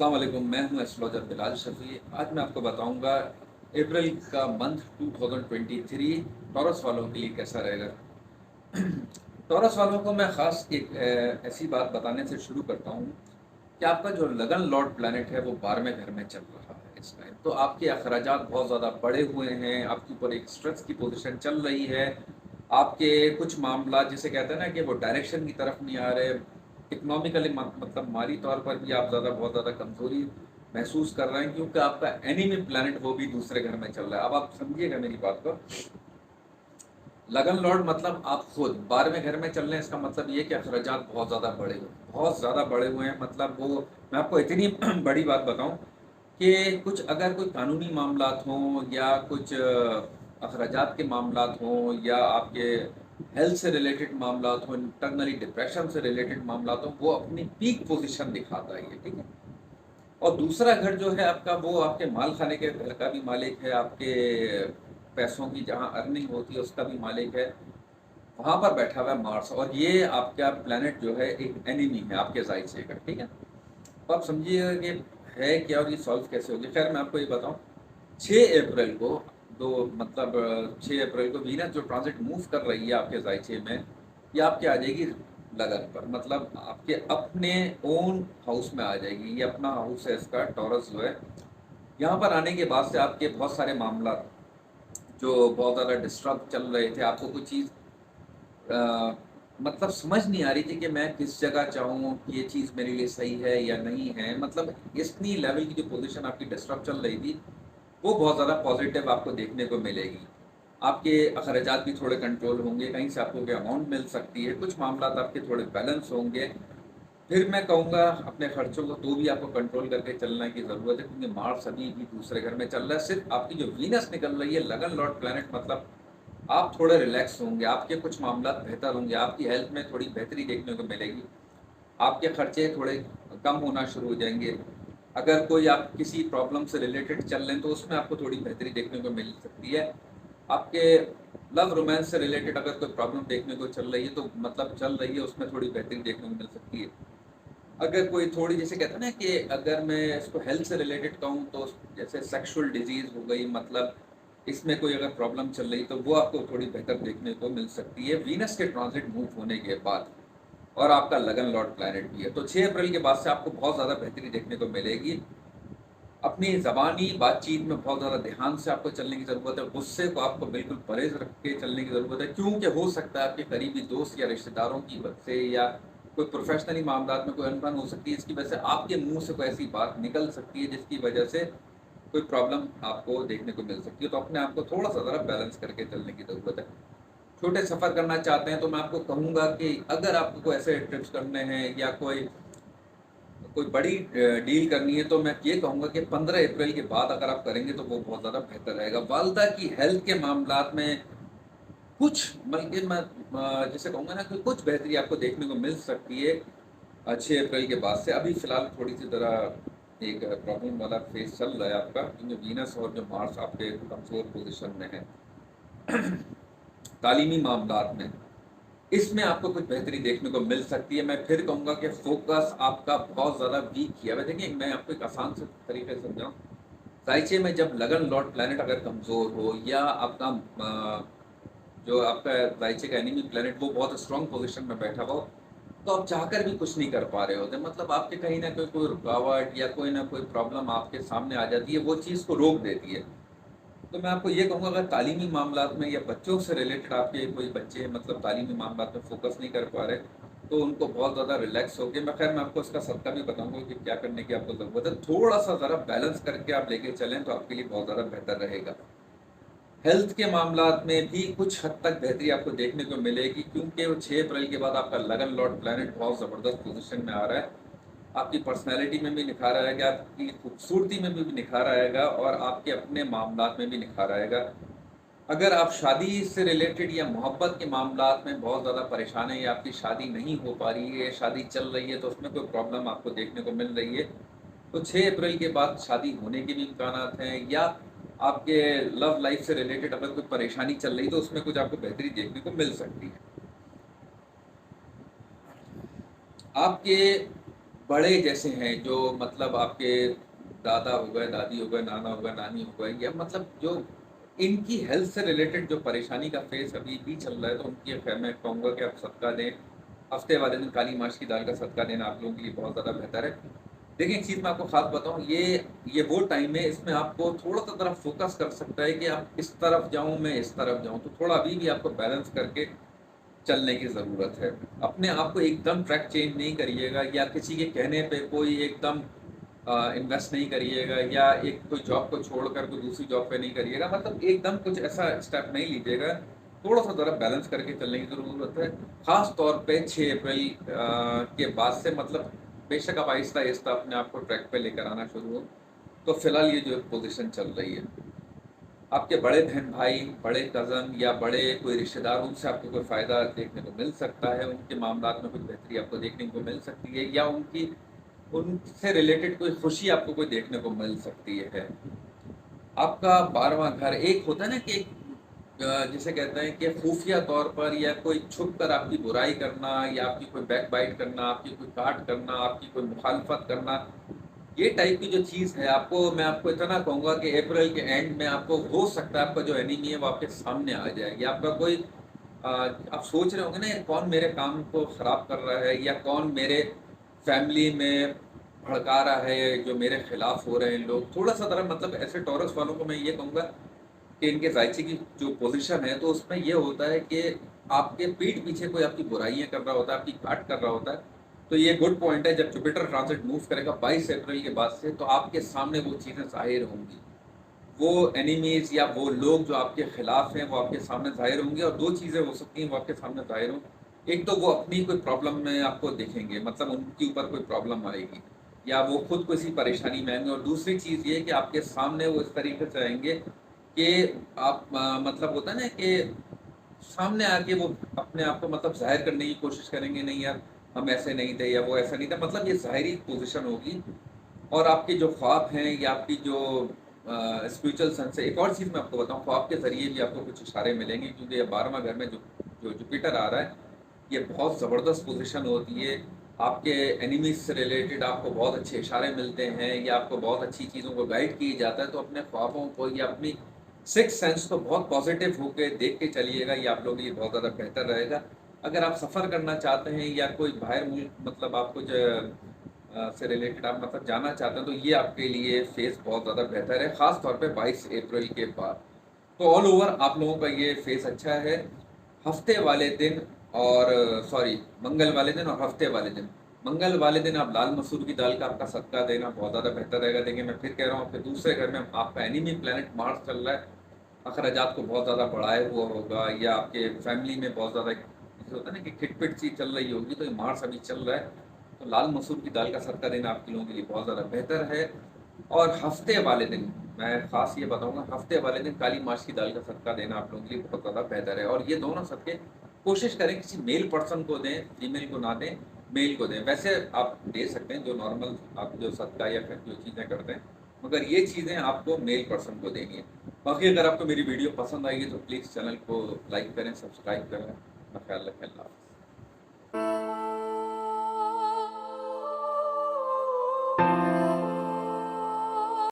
अस्सलाम वालेकुम, मैं हूं एस्ट्रोलॉजर बिलाल शफी। आज मैं आपको बताऊंगा अप्रैल का मंथ 2023 टॉरस वालों के लिए कैसा रहेगा। टॉरस वालों को मैं ख़ास एक ऐसी बात बताने से शुरू करता हूं कि आपका जो लगन लॉर्ड प्लैनेट है वो 12वें घर में चल रहा है इस टाइम। तो आपके अखराजात बहुत ज़्यादा बढ़े हुए हैं, आपके ऊपर एक स्ट्रेस की पोजीशन चल रही है। आपके कुछ मामला जिसे कहते हैं ना कि वो डायरेक्शन की तरफ नहीं आ रहे। इकोनॉमिकली मतलब माली तौर पर भी आप बहुत ज़्यादा कमज़ोरी महसूस कर रहे हैं, क्योंकि आपका एनिमी प्लैनेट वो भी दूसरे घर में चल रहा है। अब आप समझिएगा मेरी बात को। लगन लॉर्ड मतलब आप खुद 12वें घर में चल रहे हैं, इसका मतलब ये कि अखराजात बहुत ज़्यादा बढ़े हुए हैं, बहुत ज़्यादा बढ़े हुए हैं। मतलब वो मैं आपको इतनी बड़ी बात बताऊं कि कुछ अगर कोई कानूनी मामलात हों या कुछ अखराजात के मामलात हों या आपके हेल्थ से रिलेटेड मामलात हों, इंटरनली डिप्रेशन से रिलेटेड मामलात हों, वो अपनी पीक पोजीशन दिखाता है ये, ठीक है। और दूसरा घर जो है आपका, वो आपके माल खाने के घर का भी मालिक है, आपके पैसों की जहाँ अर्निंग होती है उसका भी मालिक है। वहाँ पर बैठा हुआ है मार्स, और ये आपका प्लैनेट जो है एक एनिमी है आपके ज़ाइसे का, ठीक है। तो आप समझिएगा कि है क्या और ये सॉल्व कैसे होगी। खैर मैं आपको ये बताऊँ, 6 अप्रैल को दो मतलब 6 अप्रैल को वीनस जो ट्रांजिट मूव कर रही है आपके ज़ाइचे में, ये आपके आ जाएगी लगन पर, मतलब आपके अपने ओन हाउस में आ जाएगी। ये अपना हाउस है इसका, टॉरस जो है। यहाँ पर आने के बाद से आपके बहुत सारे मामला जो बहुत ज़्यादा डिस्टर्ब चल रहे थे, आपको कोई चीज़ मतलब समझ नहीं आ रही थी कि मैं किस जगह चाहूँ, कि ये चीज़ मेरे लिए सही है या नहीं है। मतलब इतनी लेवल की जो पोजीशन आपकी डिस्टर्ब चल रही थी, वो बहुत ज़्यादा पॉजिटिव आपको देखने को मिलेगी। आपके अखराजात भी थोड़े कंट्रोल होंगे, कहीं से आपको कोई अमाउंट मिल सकती है, कुछ मामलात आपके थोड़े बैलेंस होंगे। फिर मैं कहूँगा अपने खर्चों को तो भी आपको कंट्रोल करके चलने की ज़रूरत है, क्योंकि मार्स अभी भी दूसरे घर में चल रहा है। सिर्फ आपकी जो वीनस निकल रही है लगन लॉर्ड प्लैनेट, मतलब आप थोड़े रिलैक्स होंगे, आपके कुछ मामला बेहतर होंगे, आपकी हेल्थ में थोड़ी बेहतरी देखने को मिलेगी, आपके खर्चे थोड़े कम होना शुरू हो जाएंगे। अगर कोई आप किसी प्रॉब्लम से रिलेटेड चल रहे हैं तो उसमें आपको थोड़ी बेहतरी देखने को मिल सकती है। आपके लव रोमांस से रिलेटेड अगर कोई प्रॉब्लम देखने को चल रही है तो मतलब चल रही है, उसमें थोड़ी बेहतरी देखने को मिल सकती है। अगर कोई थोड़ी, जैसे कहते हैं ना कि अगर मैं इसको हेल्थ से रिलेटेड कहूँ तो जैसे सेक्सुअल डिजीज़ हो गई, मतलब इसमें कोई अगर प्रॉब्लम चल रही तो वो आपको थोड़ी बेहतर देखने को मिल सकती है वीनस के ट्रांजिट मूव होने के बाद। और आपका लगन लॉर्ड प्लैनेट भी है, तो 6 अप्रैल के बाद से आपको बहुत ज़्यादा बेहतरी देखने को मिलेगी। अपनी ज़बानी बातचीत में बहुत ज़्यादा ध्यान से आपको चलने की ज़रूरत है, गुस्से को आपको बिल्कुल परहेज़ रख के चलने की ज़रूरत है, क्योंकि हो सकता है आपके करीबी दोस्त या रिश्तेदारों की वजह से या कोई प्रोफ़ेशनली मामलात में कोई अनबन हो सकती है, इसकी वजह से आपके मुँह से कोई ऐसी बात निकल सकती है जिसकी वजह से कोई प्रॉब्लम आपको देखने को मिल सकती है। तो अपने आप को थोड़ा-सा ज़रा बैलेंस करके चलने की ज़रूरत है। छोटे सफ़र करना चाहते हैं तो मैं आपको कहूँगा कि अगर आपको कोई ऐसे ट्रिप्स करने हैं या कोई कोई बड़ी डील करनी है, तो मैं ये कहूँगा कि 15 अप्रैल के बाद अगर आप करेंगे तो वो बहुत ज़्यादा बेहतर रहेगा। वालिदा की हेल्थ के मामलात में कुछ, बल्कि मैं जैसे कहूँगा ना कि कुछ बेहतरी आपको देखने को मिल सकती है 6 अप्रैल के बाद से। अभी फ़िलहाल थोड़ी-सी ज़रा एक प्रॉब्लम वाला फ़ेज़ चल रहा है आपका, क्योंकि वीनस और जो मार्स आपके कमज़ोर पोज़ीशन में है। तालीमी मामलात में इसमें आपको कुछ बेहतरी देखने को मिल सकती है। मैं फिर कहूँगा कि फ़ोकस आपका बहुत ज़्यादा वीक किया हुआ है। देखिए, मैं आपको एक आसान से तरीके से समझाऊँ। ज़ाइचे में जब लगन लॉर्ड प्लैनेट अगर कमज़ोर हो या आपका जो आपका ज़ाइचे का एनिमी प्लैनेट वो बहुत स्ट्रॉन्ग पोज़ीशन में बैठा हुआ हो, तो आप चाहकर भी कुछ नहीं कर पा रहे होते। मतलब आपके कहीं न कहीं कोई रुकावट या कोई न कोई प्रॉब्लम आपके सामने आ जाती है, वो चीज़ को रोक देती है। तो मैं आपको ये कहूँगा, अगर तालीमी मामलात में या बच्चों से रिलेटेड आपके कोई बच्चे मतलब तालीमी मामलात में फ़ोकस नहीं कर पा रहे, तो उनको बहुत ज़्यादा रिलैक्स होके मैं आपको इसका सबका भी बताऊँगा कि क्या करने की आपको ज़रूरत है। थोड़ा-सा ज़रा बैलेंस करके आप लेके चलें तो आपके लिए बहुत ज़्यादा बेहतर रहेगा। हेल्थ के मामलात में भी कुछ हद तक बेहतरी आपको देखने को मिलेगी, क्योंकि वो 6 अप्रैल के बाद आपका लगन लॉर्ड प्लैनेट बहुत ज़बरदस्त पोज़ीशन में आ रहा है। आपकी पर्सनैलिटी में भी निखार आएगा, आपकी खूबसूरती में भी निखार आएगा और आपके अपने मामलात में भी निखार आएगा। अगर आप शादी से रिलेटेड या मोहब्बत के मामलात में बहुत ज़्यादा परेशान हैं या आपकी शादी नहीं हो पा रही है, शादी चल रही है तो उसमें कोई प्रॉब्लम आपको देखने को मिल रही है, तो 6 अप्रैल के बाद शादी होने के भी इम्कानात हैं। या आपके लव लाइफ़ से रिलेटेड अगर कोई परेशानी चल रही है तो उसमें कुछ आपको बेहतरी देखने को मिल सकती है। आपके बड़े जैसे हैं जो मतलब आपके दादा हो गए, दादी हो गए, नाना हो गए, नानी हो गए, या मतलब जो इनकी हेल्थ से रिलेटेड जो परेशानी का फेज़ अभी भी चल रहा है, तो उनकी खैर मैं कहूँगा कि आप सदका दें। हफ्ते वाले दिन काली मार्च की दाल का सदका देना आप लोगों के लिए बहुत ज़्यादा बेहतर है। देखिए, एक चीज़ मैं आपको ख़ास बताऊँ, ये वो टाइम है, इसमें आपको थोड़ा-सा ज़रा फ़ोकस कर सकता है कि आप इस तरफ जाऊँ, मैं इस तरफ जाऊँ। तो थोड़ा अभी भी आपको बैलेंस करके चलने की ज़रूरत है। अपने आप को एकदम ट्रैक चेंज नहीं करिएगा, या किसी के कहने पे कोई एकदम इन्वेस्ट नहीं करिएगा, या एक कोई जॉब को छोड़कर कोई दूसरी जॉब पे नहीं करिएगा। मतलब एकदम कुछ ऐसा स्टेप नहीं लीजिएगा। थोड़ा-सा ज़रा बैलेंस करके चलने की ज़रूरत है। ख़ास तौर पे 6 अप्रैल के बाद से मतलब बेशक आप आहिस्ता-आहिस्ता अपने आप को ट्रैक पे लेकर आना शुरू हो। तो फिलहाल ये जो पोज़ीशन चल रही है, आपके बड़े बहन-भाई, बड़े कज़न या बड़े कोई रिश्तेदार, उनसे आपको कोई फ़ायदा देखने को मिल सकता है, उनके मामलात में कुछ बेहतरी आपको देखने को मिल सकती है, या उनसे रिलेटेड कोई खुशी आपको कोई देखने को मिल सकती है। आपका 12वां घर एक होता है ना कि जिसे कहते हैं कि खुफिया तौर पर या कोई छुप कर आपकी बुराई करना, या आपकी कोई बैकबाइट करना, आपकी कोई काट करना, आपकी कोई मुखालफत करना, ये टाइप की जो चीज़ है, आपको मैं आपको इतना कहूँगा कि अप्रैल के एंड में आपको हो सकता है आपका जो एनिमी है वो आपके सामने आ जाए, या आपका कोई आप सोच रहे होंगे ना, ये कौन मेरे काम को ख़राब कर रहा है, या कौन मेरे फैमिली में भड़का रहा है, जो मेरे खिलाफ हो रहे हैं लोग। थोड़ा-सा ज़रा मतलब ऐसे टॉरस वालों को मैं ये कहूँगा कि इनके ज़ायचे की जो पोज़ीशन है, तो उसमें ये होता है कि आपके पीठ पीछे कोई आपकी बुराइयाँ कर रहा होता है, आपकी काट कर रहा होता है। तो ये गुड पॉइंट है, जब जुपिटर ट्रांज़िट मूव करेगा 22 अप्रैल के बाद से, तो आपके सामने वो चीज़ें ज़ाहिर होंगी। वो एनिमीज़ या वो लोग जो आपके खिलाफ हैं, वो आपके सामने ज़ाहिर होंगे, और 2 चीज़ें हो सकती हैं वो आपके सामने ज़ाहिर हों। एक तो वो अपनी कोई प्रॉब्लम में आपको दिखेंगे, मतलब उनके ऊपर कोई प्रॉब्लम आएगी, या वो खुद किसी परेशानी में आएँगे, और दूसरी चीज़ ये है कि आपके सामने वो इस तरीके से आएँगे कि आप मतलब होता है ना कि सामने आके वो अपने आप को मतलब ज़ाहिर करने की कोशिश करेंगे, नहीं यार हम ऐसे नहीं थे, या वो ऐसा नहीं था, मतलब ये ज़ाहिरी पोज़ीशन होगी। और आपके जो ख्वाब हैं, या आपकी जो स्पिरिचुअल सेंस है, एक और चीज़ मैं आपको बताऊँ, ख्वाब के ज़रिए भी आपको कुछ इशारे मिलेंगे, क्योंकि ये 12वां घर में जो जो जुपिटर आ रहा है, ये बहुत ज़बरदस्त पोज़ीशन होती है। आपके एनिमीज़ से रिलेटेड आपको बहुत अच्छे इशारे मिलते हैं, या आपको बहुत अच्छी चीज़ों को गाइड किया जाता है, तो अपने ख्वाबों को या अपनी सिक्स्थ सेंस को बहुत पॉज़िटिव होके देख के चलिएगा, ये आप लोगों के लिए बहुत ज़्यादा बेहतर रहेगा। अगर आप सफ़र करना चाहते हैं, या कोई बाहर मुल्क मतलब आपको से रिलेटेड आप मतलब जानना चाहते हैं, तो ये आपके लिए फ़ेज़ बहुत ज़्यादा बेहतर है, ख़ास तौर पे 22 अप्रैल के बाद। तो ऑल ओवर आप लोगों का ये फ़ेज़ अच्छा है। हफ़्ते वाले दिन और सॉरी, मंगल वाले दिन और हफ़्ते वाले दिन। मंगल वाले दिन आप लाल मसूर की दाल का आपका सदका देना बहुत ज़्यादा बेहतर रहेगा। देखिए, मैं फिर कह रहा हूँ, आपके दूसरे घर में आपका एनिमी प्लैनेट मार्स चल रहा है, अखराजात को बहुत ज़्यादा बढ़ाया हुआ होगा, या आपके फैमिली में बहुत ज़्यादा जैसे होता है ना कि खिटपिट सी चल रही होगी, तो ये मार्स अभी चल रहा है। तो लाल मसूर की दाल का सदका देना आपके लोगों के लिए बहुत ज़्यादा बेहतर है। और हफ्ते वाले दिन मैं ख़ास ये बताऊँगा, हफ्ते वाले दिन काली मार्च की दाल का सदका देना आप लोगों के लिए बहुत ज़्यादा बेहतर है। और ये दोनों सदके कोशिश करें किसी मेल पर्सन को दें, फीमेल को ना दें, मेल को दें। वैसे आप दे सकते हैं जो नॉर्मल आप जो सदका या फिर जो चीज़ें करते हैं, मगर ये चीज़ें आपको मेल पर्सन को देनी है। बाकी अगर आपको मेरी वीडियो पसंद आएगी तो प्लीज़ चैनल को लाइक करें, सब्सक्राइब करें। अपना ख्याल रखें। अल्लाह हाफ़िज़।